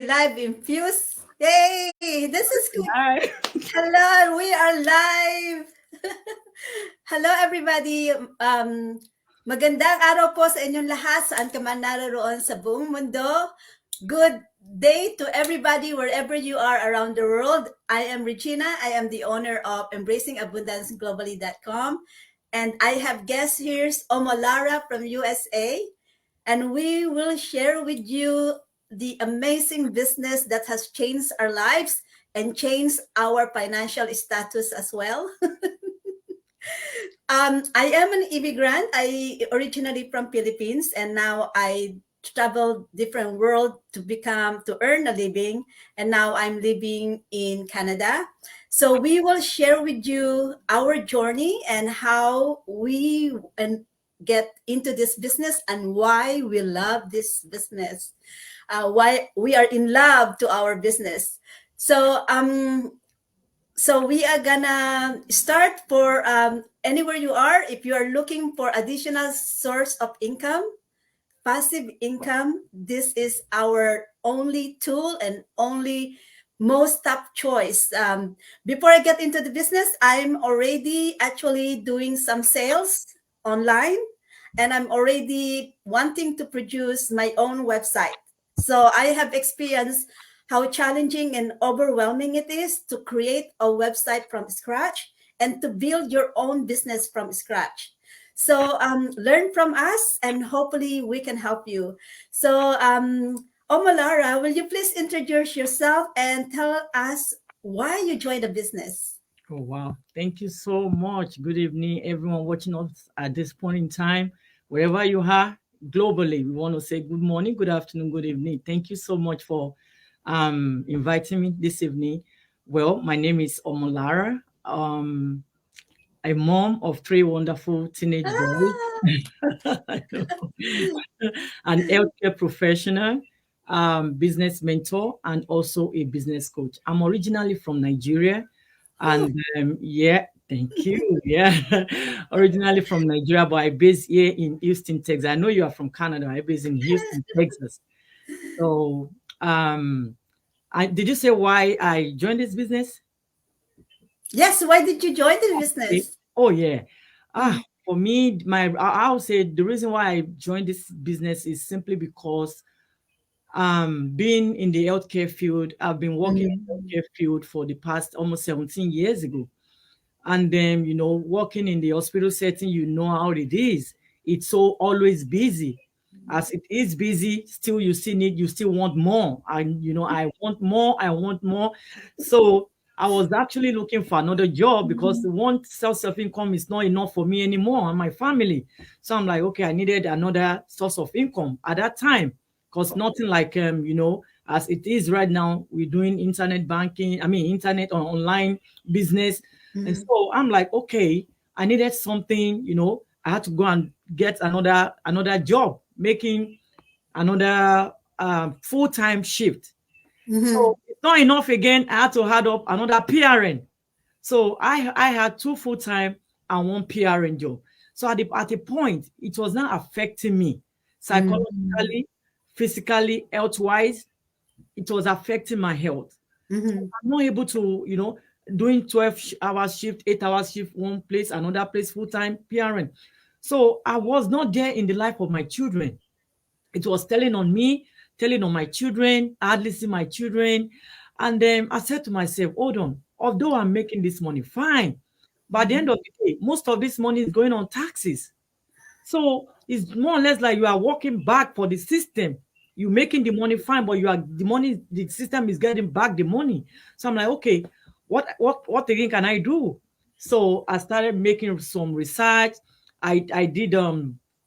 live infused. Yay! This is good. Hi. Hello, we are live. Hello everybody. Magandang araw po sa inyong lahat saan ka man naroon sa buong mundo. Good day to everybody wherever you are around the world. I am Regina. I am the owner of EmbracingAbundanceGlobally.com, and I have guests here, Omolara from USA, and we will share with you the amazing business that has changed our lives and changed our financial status as well. I am an immigrant. I originally from Philippines, and now I traveled different world to earn a living, and now I'm living in Canada. So we will share with you our journey and how we get into this business and why we love this business, why we are in love to our business. So we are gonna start for anywhere you are. If you are looking for additional source of income, passive income, this is our only tool and only most top choice. Before I get into the business, I'm already actually doing some sales online, and I'm already wanting to produce my own website. So I have experienced how challenging and overwhelming it is to create a website from scratch and to build your own business from scratch. So learn from us, and hopefully we can help you. So Omolara, will you please introduce yourself and tell us why you joined the business? Oh, wow. Thank you so much. Good evening, everyone watching us at this point in time. Wherever you are globally, we want to say good morning, good afternoon, good evening. Thank you so much for inviting me this evening. Well, my name is Omolara. A mom of three wonderful teenage boys, an healthcare professional, business mentor, and also a business coach. I'm originally from Nigeria. And yeah, thank you. Yeah, originally from Nigeria, but I based here in Houston, Texas. I know you are from Canada. I based in Houston, Texas. So, did you say why I joined this business? Yes, why did you join the Okay. business? Oh yeah. For me, I would say the reason why I joined this business is simply because being in the healthcare field, I've been working in the healthcare field for the past almost 17 years ago. And then, working in the hospital setting, you know how it is. It's so always busy. As it is busy, still you still want more. And I want more, I want more. So I was actually looking for another job because the one source of income is not enough for me anymore and my family. So I'm like, okay, I needed another source of income at that time. Because nothing like as it is right now, we're doing internet banking, internet or online business. And so I'm like, okay, I needed something, I had to go and get another job, making another full-time shift. So it's not enough again. I had to add up another PRN. So I had two full-time and one PRN job. So at a point, it was not affecting me psychologically, physically, health-wise. It was affecting my health. So I'm not able to, doing 12-hour shift, 8-hour shift, one place, another place, full-time PRN. So I was not there in the life of my children. It was telling on me, telling on my children. I hardly see my children. And then I said to myself, hold on, although I'm making this money, fine. But at the end of the day, most of this money is going on taxes. So it's more or less like you are working back for the system. You're making the money fine, but the system is getting back the money. So I'm like, okay, what again can I do? So I started making some research. I did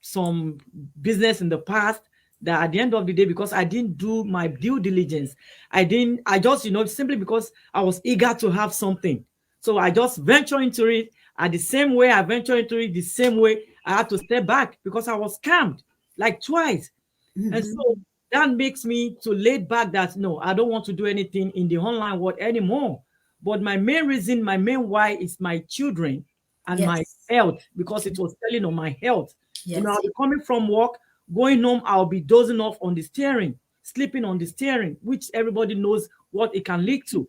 some business in the past that at the end of the day, because I didn't do my due diligence, I just, simply because I was eager to have something. So I just ventured into it. At the same way I ventured into it, the same way I had to step back because I was scammed like twice. And so that makes me to lay back that no, I don't want to do anything in the online world anymore. But my main reason, my main why is my children and my health, because it was telling on my health. Yes. I'll be coming from work, going home, I'll be dozing off on the steering, sleeping on the steering, which everybody knows what it can lead to.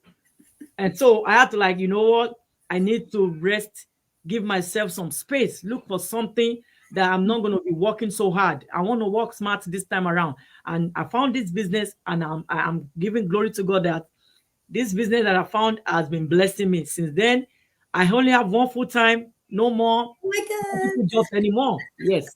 And so I had to, like, you know what? I need to rest, give myself some space, look for something that I'm not going to be working so hard. I want to work smart this time around. And I found this business, and I'm giving glory to God that this business that I found has been blessing me. Since then, I only have one full time, no more Oh my multiple God. jobs anymore. Yes.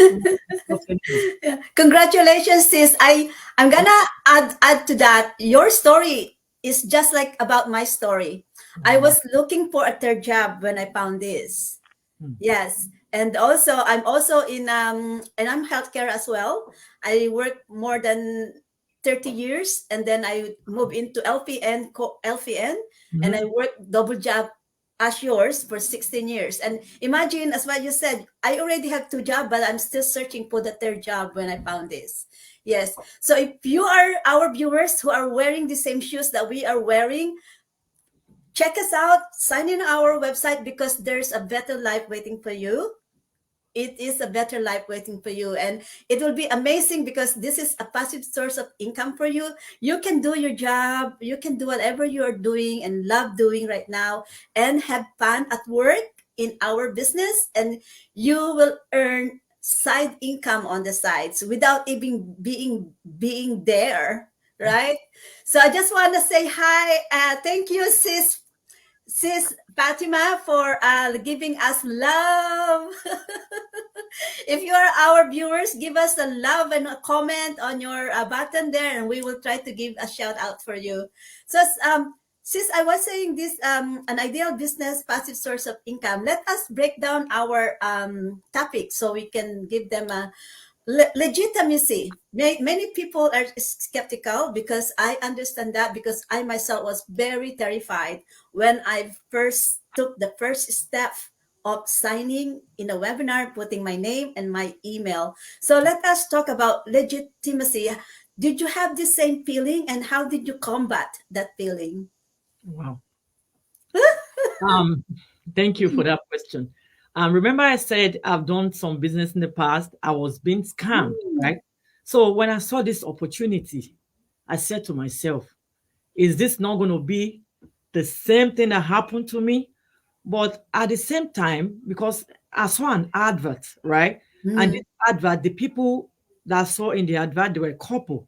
No jobs anymore. Yeah. Congratulations, sis. I'm gonna add to that. Your story is just like about my story. I Wow. was looking for a third job when I found this. Hmm. Yes. And also I'm also in and I'm healthcare as well. I work more than 30 years, and then I moved into LPN, and I Mhm. worked double job as yours for 16 years. And imagine, as what you said, I already have two jobs, but I'm still searching for the third job when I found this. Yes. So if you are our viewers who are wearing the same shoes that we are wearing, check us out, sign in our website, because there's a better life waiting for you. It is a better life waiting for you, and it will be amazing because this is a passive source of income for you. You can do your job, you can do whatever you are doing and love doing right now, and have fun at work in our business, and you will earn side income on the sides without even being there, right? So I just want to say hi. Thank you, sis Fatima, for giving us love. If you are our viewers, give us a love and a comment on your button there, and we will try to give a shout out for you. So, since I was saying this, an ideal business passive source of income, let us break down our topic so we can give them a legitimacy. Many people are skeptical, because I understand that, because I myself was very terrified when I first took the first step of signing in a webinar, putting my name and my email. So let us talk about legitimacy. Did you have the same feeling, and how did you combat that feeling? Wow. Um, Thank you for that question. Remember I said I've done some business in the past. I was being scammed, Mm, right? So when I saw this opportunity, I said to myself, is this not going to be the same thing that happened to me? But at the same time, because I saw an advert, right? And mm, this advert, the people that I saw in the advert, they were a couple,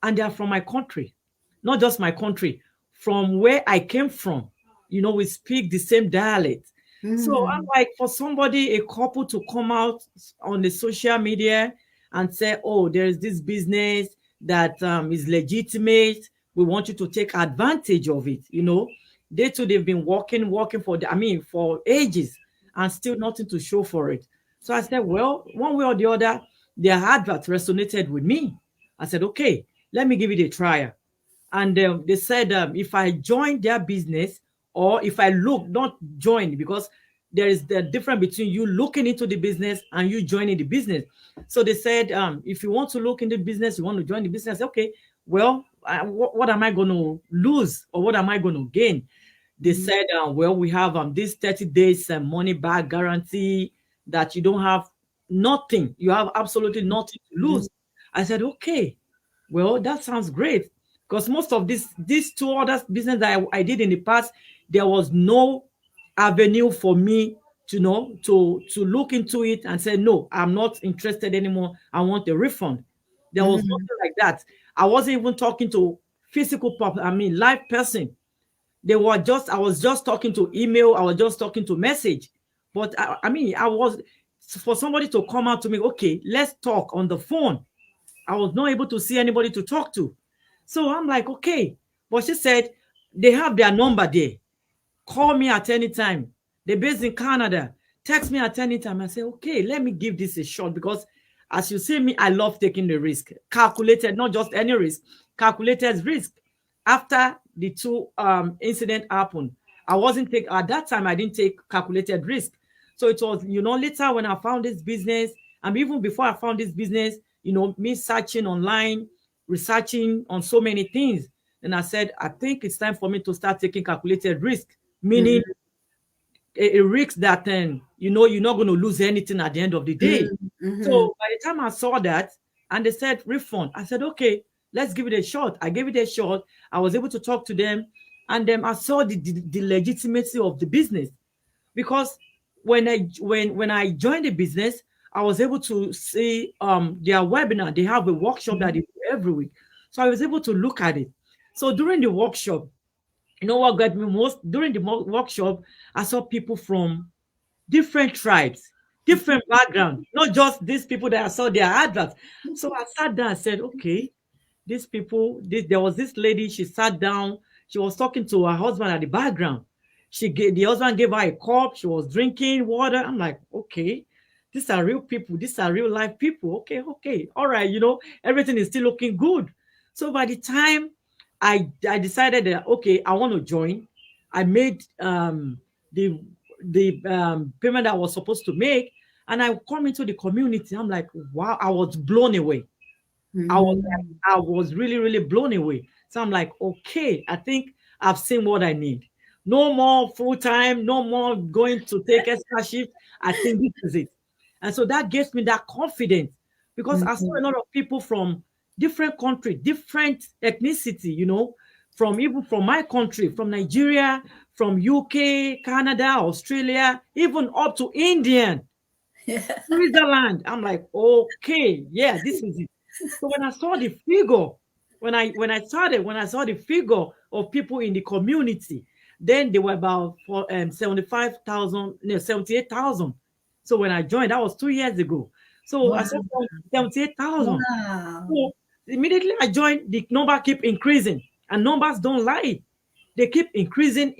and they are from my country, not just my country, from where I came from. We speak the same dialect. So I'm mm, like, for somebody, a couple, to come out on the social media and say, oh, there's this business that is legitimate. We want you to take advantage of it. They too, they've been working for ages, and still nothing to show for it. So I said, well, one way or the other, their advert resonated with me. I said, okay, let me give it a try. And they said, if I join their business, or if I look, not join, because there is the difference between you looking into the business and you joining the business. So they said, if you want to look into the business, you want to join the business, okay, well, what am I going to lose, or what am I going to gain? They mm, said, well, we have this 30 days money back guarantee, that you don't have nothing. You have absolutely nothing to mm, lose. I said, okay, well, that sounds great. Because most of these two other business that I did in the past, there was no avenue for me to look into it and say, no, I'm not interested anymore. I want a refund. There was mm, nothing like that. I wasn't even talking to live person. I was just talking to email, I was just talking to message. But I was, for somebody to come out to me, okay, let's talk on the phone. I was not able to see anybody to talk to. So I'm like, okay. But she said they have their number there. Call me at any time. They're based in Canada. Text me at any time. I say, okay, let me give this a shot, because as you see me, I love taking the risk. Calculated, not just any risk, calculated risk. After the two incident happened, I wasn't take at that time, I didn't take calculated risk. So it was, later when I found this business, and even before I found this business, me searching online, researching on so many things. And I said, I think it's time for me to start taking calculated risk, meaning mm, a risk that you're not going to lose anything at the end of the day. mm, mhm, So by the time I saw that, and they said refund, I said, okay, let's give it a shot. I gave it a shot. I was able to talk to them, and then I saw the legitimacy of the business, because when I joined the business, I was able to see their webinar. They have a workshop that they do every week, so I was able to look at it. So during the workshop, you know what got me most? During the workshop, I saw people from different tribes, different background, not just these people that I saw their adverts. So I sat down and said, okay, these people, there was this lady, she sat down, she was talking to her husband at the background. The husband gave her a cup, she was drinking water. I'm like, okay, these are real people, these are real life people. Okay, all right, everything is still looking good. So by the time I decided that, okay, I want to join, I made the payment I was supposed to make, and I come into the community. I'm like, wow, I was blown away. I was really, really blown away. So I'm like, okay, I think I've seen what I need. No more full time, no more going to take extra shift. I think this is it. And so that gives me that confidence, because I saw a lot of people from different country, different ethnicity, even from my country, from Nigeria, from UK, Canada, Australia, even up to Indian, Switzerland. I'm like, okay, yeah, this is it. So when I saw the figure, when I saw the figure of people in the community, then they were about 75,000, no, 78,000. So when I joined, that was 2 years ago. So I saw 78,000. Wow. So immediately I joined, the number keep increasing, and numbers don't lie. They keep increasing.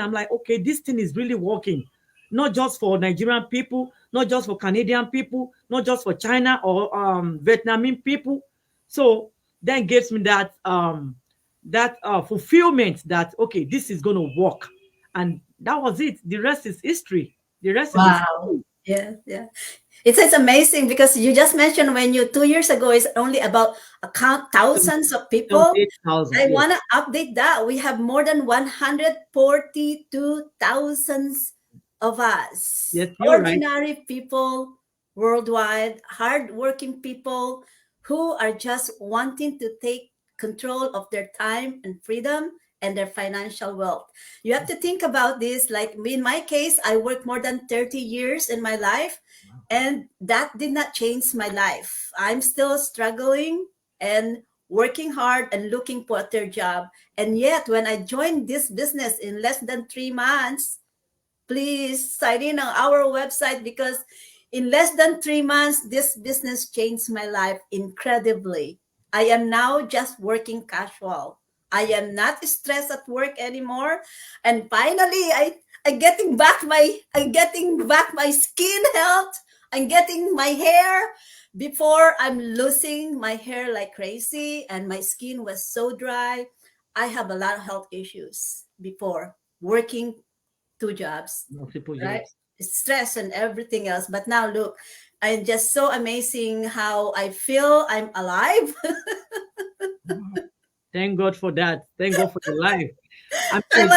I'm like, okay, this thing is really working. Not just for Nigerian people, not just for Canadian people, not just for China or Vietnamese people. So then gives me that fulfillment that, okay, this is going to work. And that was it. The rest is history. The rest is Wow. Yeah. It's amazing, because you just mentioned when you 2 years ago is only about thousands of people. 78,000. I Yes. want to update that. We have more than 142,000 of us. Yes, you're right. Ordinary people worldwide, hardworking people who are just wanting to take control of their time and freedom and their financial wealth. You have to think about this. Like in my case, I worked more than 30 years in my life, and that did not change my life. I'm still struggling and working hard and looking for a third job. And yet, when I joined this business in less than 3 months, please sign in on our website, because in less than 3 months, this business changed my life incredibly. I am now just working casual. I am not stressed at work anymore. And finally, I'm getting back my skin health. I'm getting my hair. Before, I'm losing my hair like crazy, and my skin was so dry. I have a lot of health issues before working 2 jobs, Multiple right? jobs. Stress and everything else. But now look, I'm just so amazing how I feel I'm alive. Thank God for that. Thank God for your life. I I'm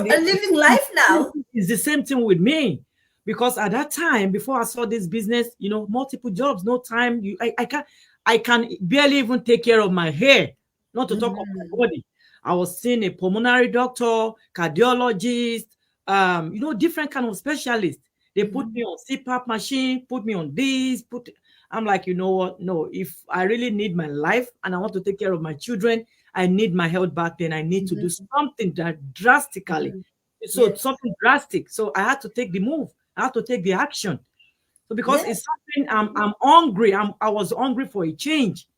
mean, living life now. it's the same thing with me, because at that time, before I saw this business, multiple jobs, no time. I can barely even take care of my hair, not to talk of my body. I was seeing a pulmonary doctor, cardiologist, different kind of specialists. They put me on CPAP machine, put me on this, I'm like, you know what? No, if I really need my life and I want to take care of my children, I need my health back, then I need to do something that drastically. So Yes. something drastic. So I had to take the move. I had to take the action. So because it's something I'm hungry. I was hungry for a change.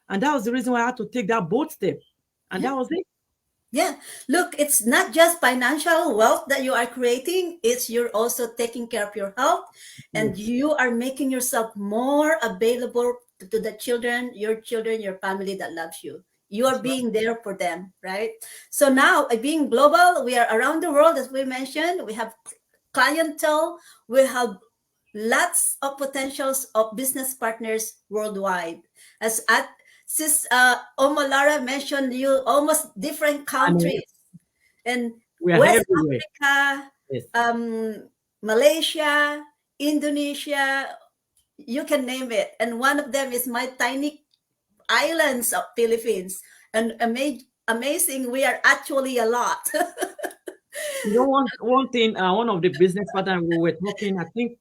And that was the reason why I had to take that bold step. And that was it. Yeah. Look, it's not just financial wealth that you are creating, it's you're also taking care of your health, and you are making yourself more available to the children, your family that loves you. You are being there for them, right? So now, being global, we are around the world, as we mentioned. We have clientele, we have lots of potentials of business partners worldwide. As at Sis Omolara mentioned, you almost different countries, and We are West everywhere. Africa, Yes. Malaysia, Indonesia, you can name it. And one of them is my tiny islands of Philippines. And amazing, we are actually a lot. You know, one thing, one of the business partners we were talking, I think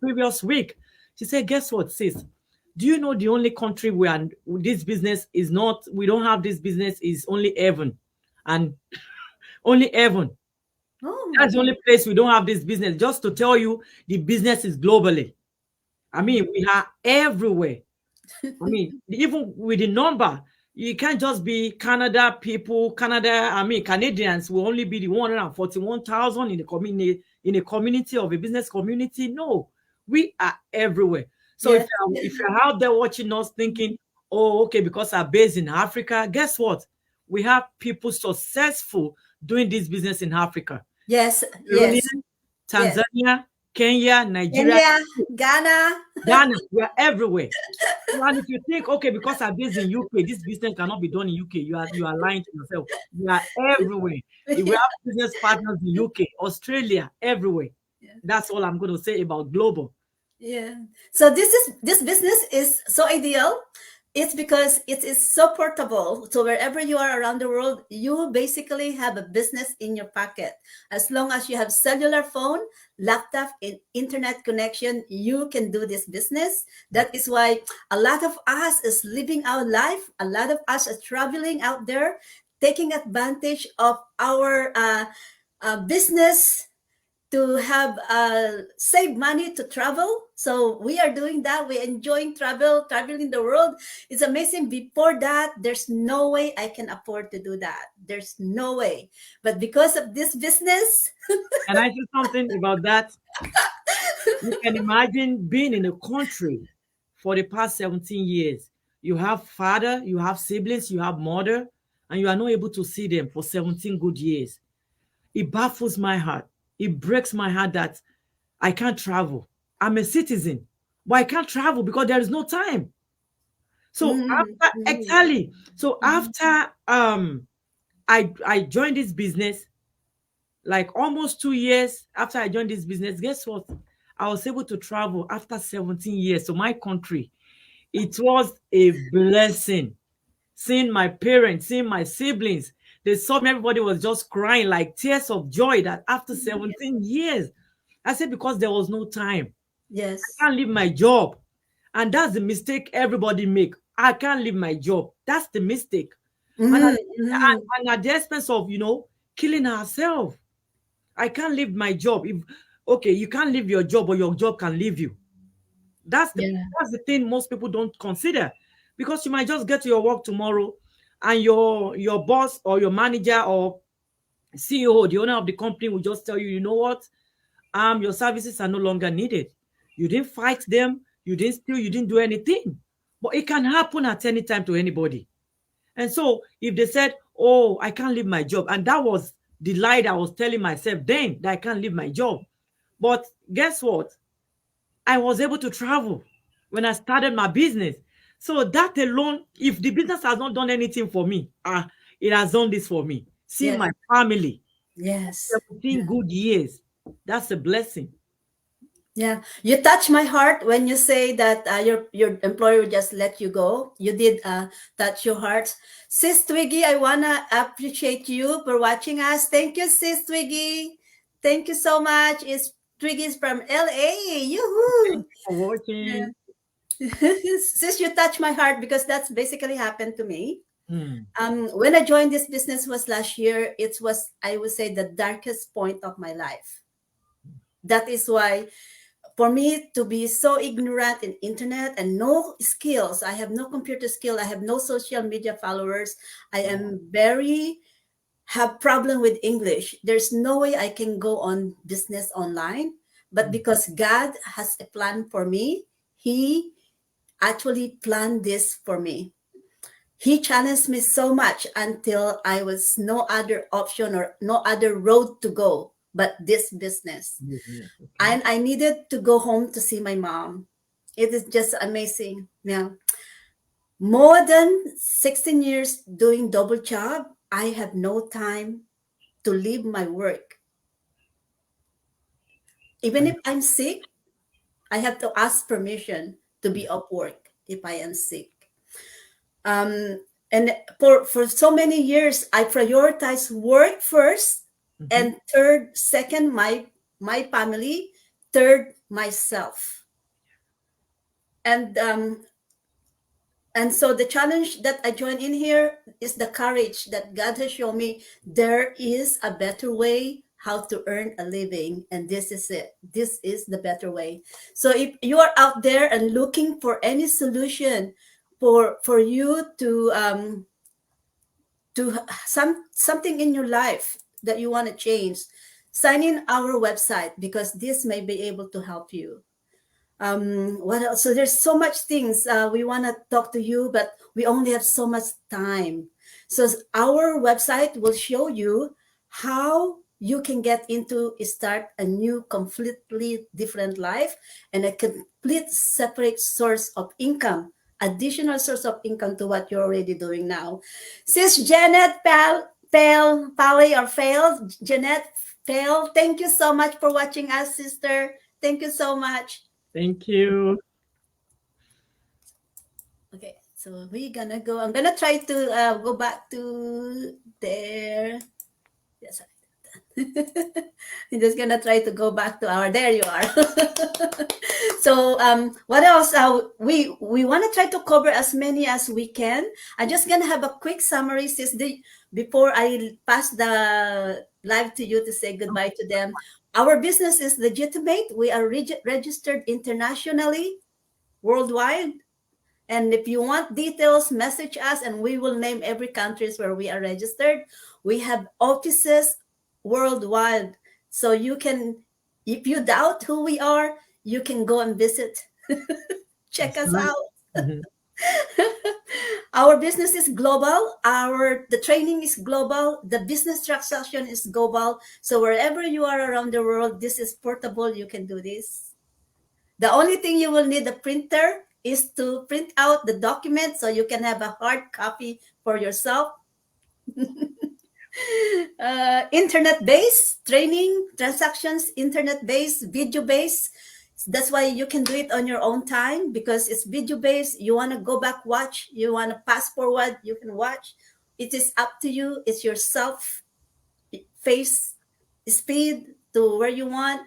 previous week, she said, "Guess what, sis? Do you know the only country where this business is not? We don't have this business is only heaven, and only heaven. Oh my That's the God. only place we don't have this business. Just to tell you, the business is globally. I mean, we are everywhere. I mean, even with the number, you can't just be Canada people. Canada, I mean, Canadians will only be the 141,000 in the community, in a community of a business community. No, we are everywhere. So Yeah. if you're out there watching us thinking, oh, okay, because I'm based in Africa, guess what? We have people successful doing this business in Africa. Yes. Carolina, Yes. Yes. Tanzania, Kenya, Nigeria, Kenya, Ghana. Ghana, we are everywhere. And if you think, okay, because I'm based in UK, this business cannot be done in UK, you are lying to yourself. We are everywhere. If we have business partners in UK, Australia, everywhere. That's all I'm going to say about global. Yeah. So this business is so ideal. It's because it is so portable. So wherever you are around the world, you basically have a business in your pocket. As long as you have cellular phone, laptop, and internet connection, you can do this business. That is why a lot of us is living our life. A lot of us are traveling out there, taking advantage of our business to have save money to travel. So we are doing that. We're enjoying traveling the world. It's amazing. Before that, there's no way I can afford to do that. There's no way. But because of this business, And I say something about that. You can imagine being in a country for the past 17 years. You have father, you have siblings, you have mother, and you are not able to see them for 17 good years. It baffles my heart. It breaks my heart that I can't travel. I'm a citizen, but I can't travel because there is no time. So mm, after mm, exactly, so after I joined this business, like almost 2 years after I joined this business, guess what? I was able to travel after 17 years to my country. It was a blessing seeing my parents, seeing my siblings. They saw me, everybody was just crying like tears of joy that after 17 years. I said, because there was no time. I yes. can't leave my job. And that's the mistake everybody make. I can't leave my job. That's the mistake. And Mhm, at, mhm. and at the expense of, killing ourselves. I can't leave my job. If okay, you can't leave your job, or your job can leave you. That's the Yeah. that's the thing most people don't consider, because you might just get to your work tomorrow, and your boss or your manager or CEO, the owner of the company, will just tell you, you know what, your services are no longer needed. You didn't fight them, you didn't steal, you didn't do anything. But it can happen at any time to anybody. And so if they said, oh, I can't leave my job, and that was the lie that I was telling myself then, that I can't leave my job. But guess what? I was able to travel when I started my business. So that alone, if the business has not done anything for me, it has done this for me. See Yes. my family, Yes. 17 good years. That's a blessing. Yeah, you touch my heart when you say that your employer will just let you go. You did touch your heart, Sis Twiggy. I wanna appreciate you for watching us. Thank you, Sis Twiggy. Thank you so much. It's Twiggy's from LA. Thank Yoo-hoo! you for watching. Sis, you touch my heart because that's basically happened to me. Hmm. When I joined this business was last year. It was, I would say, the darkest point of my life. That is why, for me to be so ignorant in internet and no skills, I have no computer skill, I have no social media followers, I am very have problem with English. There's no way I can go on business online. But because God has a plan for me, He actually planned this for me. He challenged me so much until I was no other option or no other road to go but this business. Business. Okay. And I needed to go home to see my mom. It is just amazing. Yeah. More than 16 years doing double job, I have no time to leave my work. Even I, if I'm sick, I have to ask permission to be off work if I am sick. Um, and for so many years, I prioritized work first, and second, my family, third, myself. And so the challenge that I join in here is the courage that God has shown me. There is a better way how to earn a living, and this is it. This is the better way. So if you are out there and looking for any solution for you to something in your life that you want to change, sign in our website, because this may be able to help you. What else? So there's so much things we want to talk to you, but we only have so much time. So our website will show you how you can get into start a new completely different life and a complete separate source of income, additional source of income to what you're already doing now. Sis Janet Pally or Fail, Janet Fail, thank you so much for watching us, sister. Thank you so much. Thank you. Okay, so we're gonna go. I'm gonna try to go back to there. Yes, I'm just gonna try to go back to our. There you are. So what else? We want to try to cover as many as we can. I'm just gonna have a quick summary, before I pass the live to you to say goodbye to them. Our business is legitimate. We are registered internationally, worldwide. And if you want details, message us and we will name every countries where we are registered. We have offices worldwide. So you can, if you doubt who we are, you can go and visit. Check us out. Our business is global. The training is global. The business transaction is global. So wherever you are around the world, this is portable. You can do this. The only thing you will need a printer is to print out the document so you can have a hard copy for yourself. Internet-based training, transactions, internet-based, video-based. That's why you can do it on your own time, because it's video-based. You want to go back, watch. You want to pass forward, you can watch. It is up to you. It's yourself, face, speed to where you want.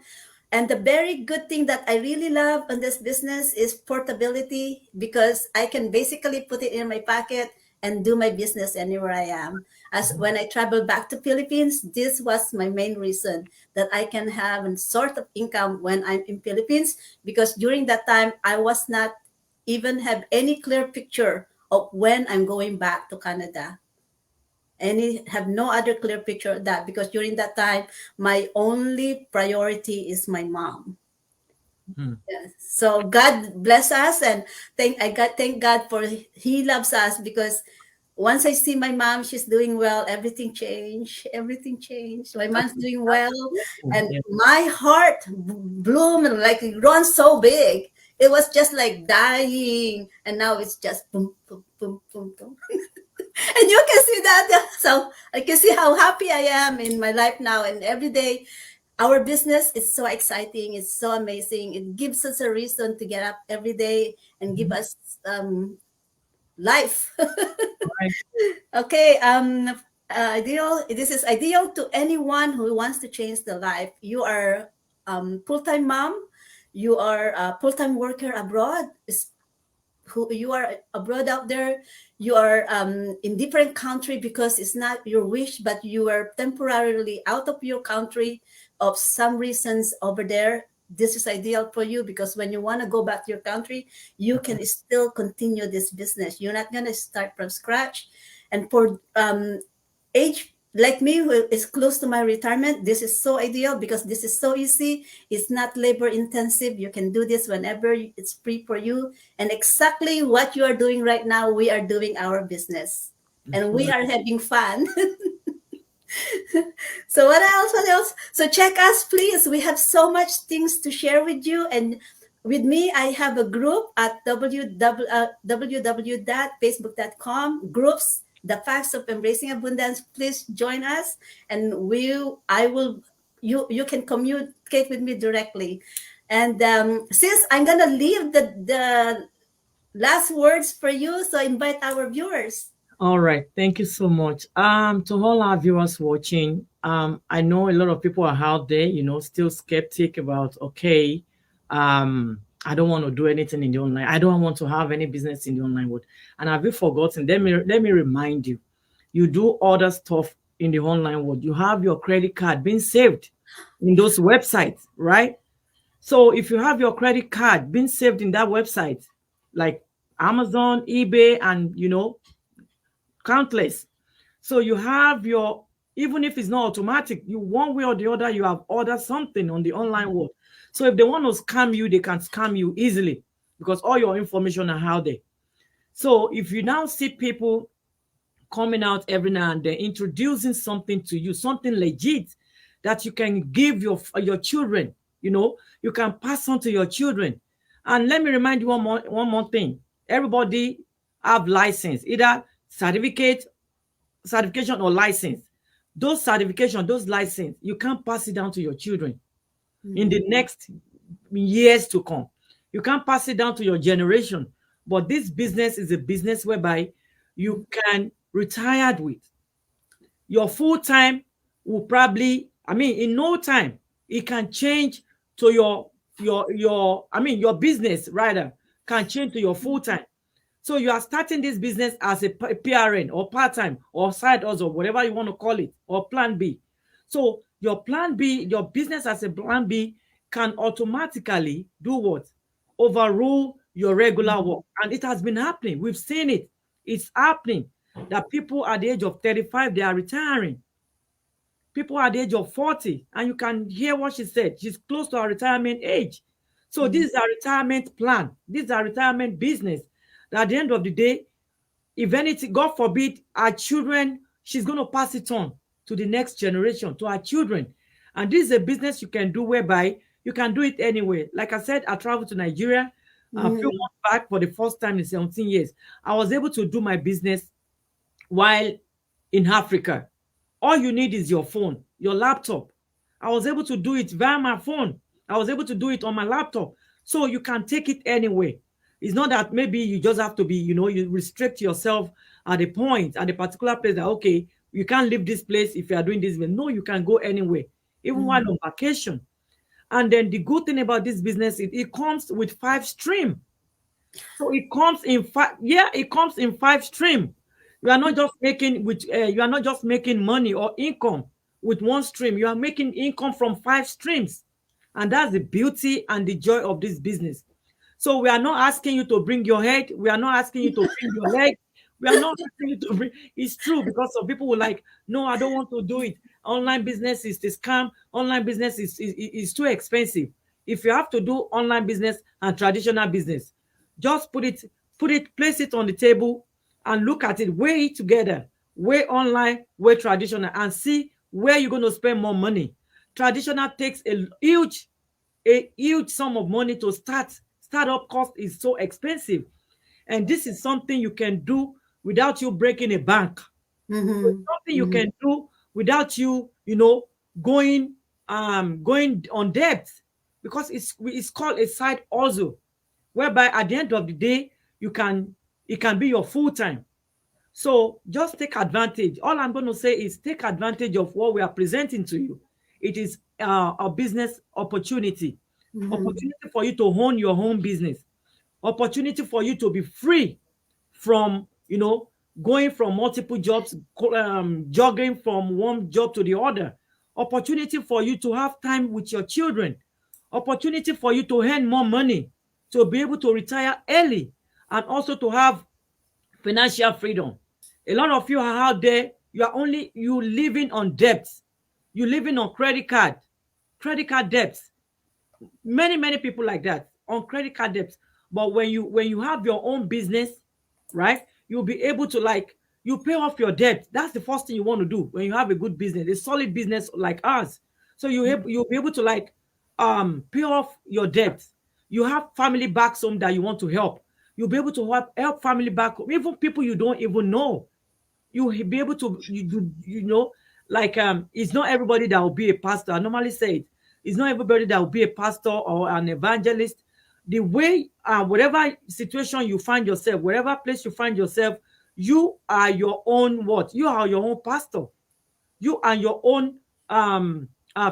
And the very good thing that I really love on this business is portability, because I can basically put it in my pocket and do my business anywhere I am. As when I travel back to Philippines, this was my main reason, that I can have a sort of income when I'm in Philippines, because during that time I was not even have any clear picture of when I'm going back to Canada. And have no other clear picture of that, because during that time my only priority is my mom. Yes. So God bless us, and thank God for He loves us, because once I see my mom, she's doing well, everything changed. Everything changed. My mom's doing well, and my heart bloomed, like it grown so big. It was just like dying, and now it's just boom, boom, boom, boom, boom. And you can see that. So I can see how happy I am in my life now, and every day. Our business is so exciting. It's so amazing. It gives us a reason to get up every day and give us life. Okay. Ideal. This is ideal to anyone who wants to change their life. You are full-time mom. You are a full-time worker abroad. Who you are abroad out there, you are in different country because it's not your wish, but you are temporarily out of your country of some reasons over there. This is ideal for you, because when you want to go back to your country, you can still continue this business. You're not going to start from scratch. And for age like me, who is close to my retirement, this is so ideal, because this is so easy. It's not labor intensive. You can do this whenever it's free for you. And exactly what you are doing right now, we are doing our business, and we are having fun. So what else? What else? So check us, please. We have so much things to share with you. And with me, I have a group at www.facebook.com groups, the facts of embracing abundance. Please join us, and you can communicate with me directly. And since I'm gonna leave the last words for you. So invite our viewers. All right, thank you so much. To all our viewers watching, I know a lot of people are out there, still skeptic about, okay, I don't want to do anything in the online. I don't want to have any business in the online world. And have you forgotten? Let me remind you, you do other stuff in the online world. You have your credit card being saved in those websites, right? So if you have your credit card being saved in that website, like Amazon, eBay, and countless. So you have your, even if it's not automatic, you one way or the other, you have ordered something on the online world. So if they want to scam you, they can scam you easily because all your information are out there. So if you now see people coming out every now and then introducing something to you, something legit that you can give your children, you can pass on to your children. And let me remind you one more thing. Everybody have license, either certification or license. Those certification, those license, you can't pass it down to your children in the next years to come. You can't pass it down to your generation. But this business is a business whereby you can retire with. Your full time will probably, in no time, it can change to your business rather can change to your full time. So you are starting this business as a PRN or part-time or side hustle, whatever you want to call it, or plan B. So your plan B, your business as a plan B can automatically do what? Overrule your regular work. And it has been happening. We've seen it. It's happening that people at the age of 35, they are retiring. People at the age of 40, and you can hear what she said. She's close to her retirement age. So this is a retirement plan. This is a retirement business. At the end of the day, if anything, God forbid, our children, she's going to pass it on to the next generation, to our children. And this is a business you can do whereby you can do it anyway. Like I said, I traveled to Nigeria a few months back for the first time in 17 years. I was able to do my business while in Africa. All you need is your phone, your laptop. I was able to do it via my phone. I was able to do it on my laptop. So you can take it anywhere. It's not that maybe you just have to be, you restrict yourself at a point, at a particular place that, okay, you can't leave this place if you are doing this. No, you can go anywhere, even while on vacation. And then the good thing about this business is it comes with 5 stream. So it comes in it comes in 5 stream. You are not just making money or income with one stream. You are making income from 5 streams. And that's the beauty and the joy of this business. So we are not asking you to bring your head. We are not asking you to bring your leg. We are not asking you to bring. It's true because some people will like, no, I don't want to do it. Online business is the scam. Online business is too expensive. If you have to do online business and traditional business, just place it on the table and look at it, weigh it together, weigh online, weigh traditional, and see where you're going to spend more money. Traditional takes a huge sum of money to start. Startup cost is so expensive. And this is something you can do without you breaking a bank. Something you can do without you, going on debt, because it's called a side hustle, whereby at the end of the day, it can be your full time. So just take advantage. All I'm going to say is take advantage of what we are presenting to you. It is a business opportunity. Opportunity for you to own your own business. Opportunity for you to be free from, going from multiple jobs, jogging from one job to the other. Opportunity for you to have time with your children. Opportunity for you to earn more money, to be able to retire early, and also to have financial freedom. A lot of you are out there, you living on debts. You living on credit card debts. Many people like that on credit card debts. But when you have your own business, right, you'll be able to you pay off your debt. That's the first thing you want to do when you have a good business, a solid business like ours. So you'll be able to pay off your debt. You have family back home that you want to help. You'll be able to help family back home, even people you don't even know. You'll be able to, it's not everybody that will be a pastor. I normally say it's not everybody that will be a pastor or an evangelist. the way, whatever situation you find yourself, whatever place you find yourself, you are your own what? You are your own pastor. You are your own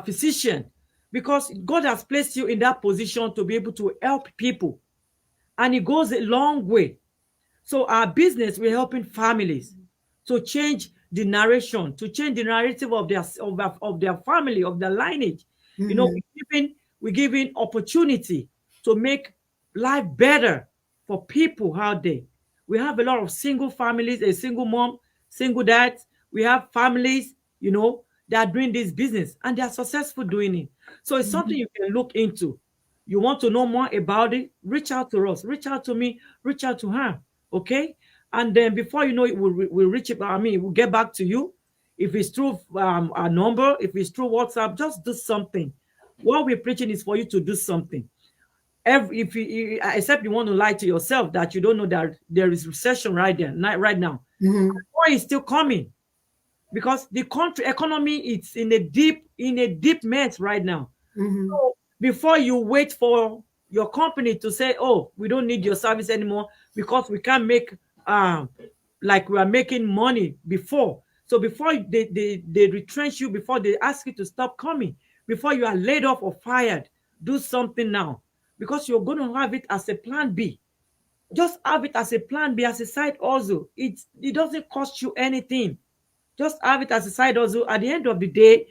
physician, because God has placed you in that position to be able to help people, and it goes a long way. So our business, we're helping families to change the narration, to change the narrative of their family, of their lineage. You know, we're giving opportunity to make life better for people out there. We have a lot of single families, a single mom, single dad. We have families, that are doing this business and they are successful doing it. So it's something you can look into. You want to know more about it, reach out to us, reach out to me, reach out to her. Okay. And then before you know it, we'll reach it. We'll get back to you. If it's through our number, if it's through WhatsApp, just do something. What we're preaching is for you to do something. If you, except you want to lie to yourself that you don't know that there is recession right there, right now. War is still coming, because the country economy is in a deep mess right now. So before you wait for your company to say, oh, we don't need your service anymore because we can't make like we are making money before. So before they retrench you, before they ask you to stop coming, before you are laid off or fired, do something now, because you're going to have it as a plan B. Just have it as a plan B, as a side hustle. It doesn't cost you anything. Just have it as a side hustle. At the end of the day,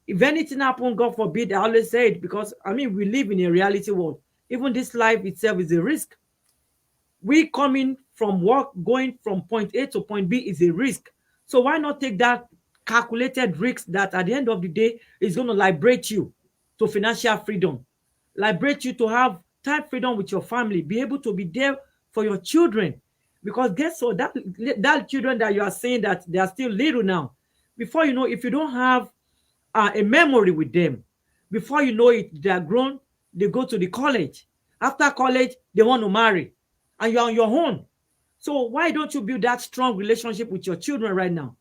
if anything happens, God forbid, I always say it, because we live in a reality world. Even this life itself is a risk. We coming from work, going from point A to point B is a risk. So why not take that calculated risk that at the end of the day is going to liberate you to financial freedom, liberate you to have time freedom with your family, be able to be there for your children. Because guess what? That children that you are saying that they are still little now, before you know, if you don't have a memory with them, before you know it, they are grown, they go to the college. After college, they want to marry, and you're on your own. So why don't you build that strong relationship with your children right now?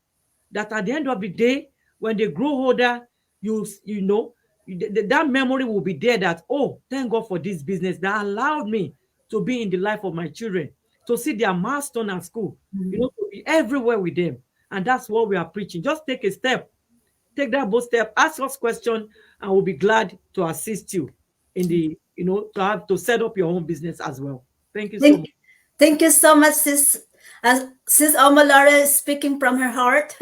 That at the end of the day, when they grow older, that memory will be there, that, oh, thank God for this business that allowed me to be in the life of my children, to see their milestone at school, to be everywhere with them. And that's what we are preaching. Just take a step. Take that bold step, ask us questions, and we'll be glad to assist you in the, to set up your own business as well. Thank you so much. Thank you so much, Sis. Sis Laura is speaking from her heart,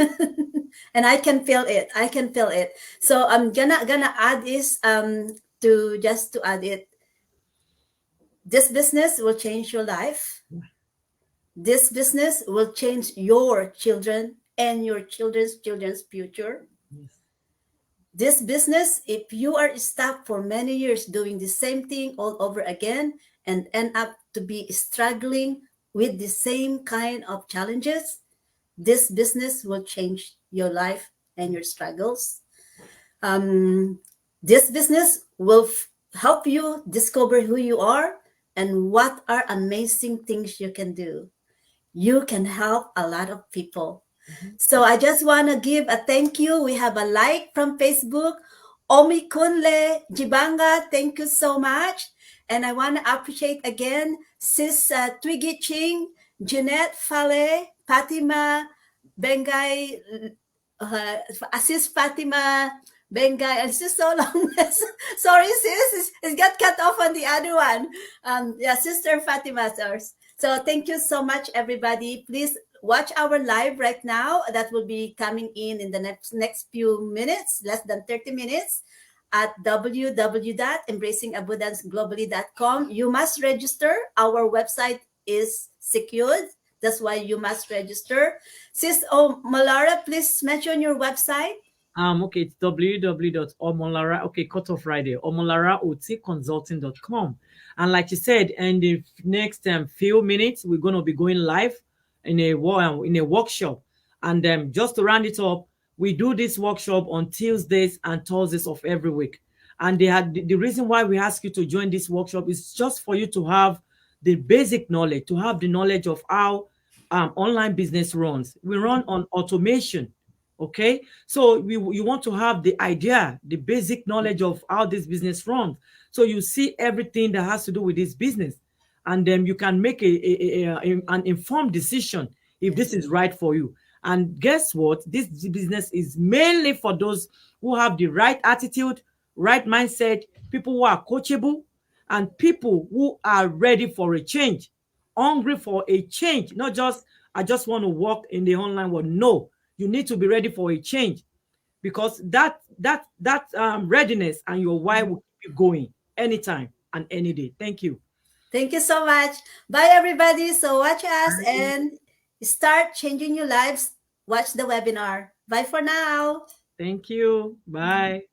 and I can feel it. I can feel it. So I'm gonna add this to add it. This business will change your life. This business will change your children and your children's children's future. Yes. This business, if you are stuck for many years doing the same thing all over again and end up to be struggling with the same kind of challenges, this business will change your life and your struggles. This business will help you discover who you are and what are amazing things you can do. You can help a lot of people. So I just want to give a thank you. We have a like from Facebook. Omikunle Jibanga, thank you so much. And I want to appreciate again Sis Twiggy Ching, Jeanette Fale, Fatima Bengay, Sis Fatima Bengay. It's just so long. Sorry, sis, it got cut off on the other one. Sister Fatima. So thank you so much, everybody. Please watch our live right now. That will be coming in the next few minutes, less than 30 minutes, at www.embracingabundanceglobally.com. You must register. Our website is secured. That's why you must register. Sis Malara, please mention your website. Okay, it's www.omolara, cut off right there, omolaraotconsulting.com. And like you said, in the next few minutes, we're going to be going live in a workshop. And just to round it up, we do this workshop on Tuesdays and Thursdays of every week. And the reason why we ask you to join this workshop is just for you to have the basic knowledge, to have the knowledge of how online business runs. We run on automation. Okay, so you want to have the idea, the basic knowledge of how this business runs, so you see everything that has to do with this business, and then you can make an informed decision if this Yes. is right for you. And guess what, this business is mainly for those who have the right attitude, right mindset, people who are coachable, and people who are ready for a change, hungry for a change, not just I just want to work in the online world. No, you need to be ready for a change, because that readiness and your why will keep you going anytime and any day. Thank you. Thank you so much. Bye, everybody. So watch us and start changing your lives. Watch the webinar. Bye for now. Thank you. Bye.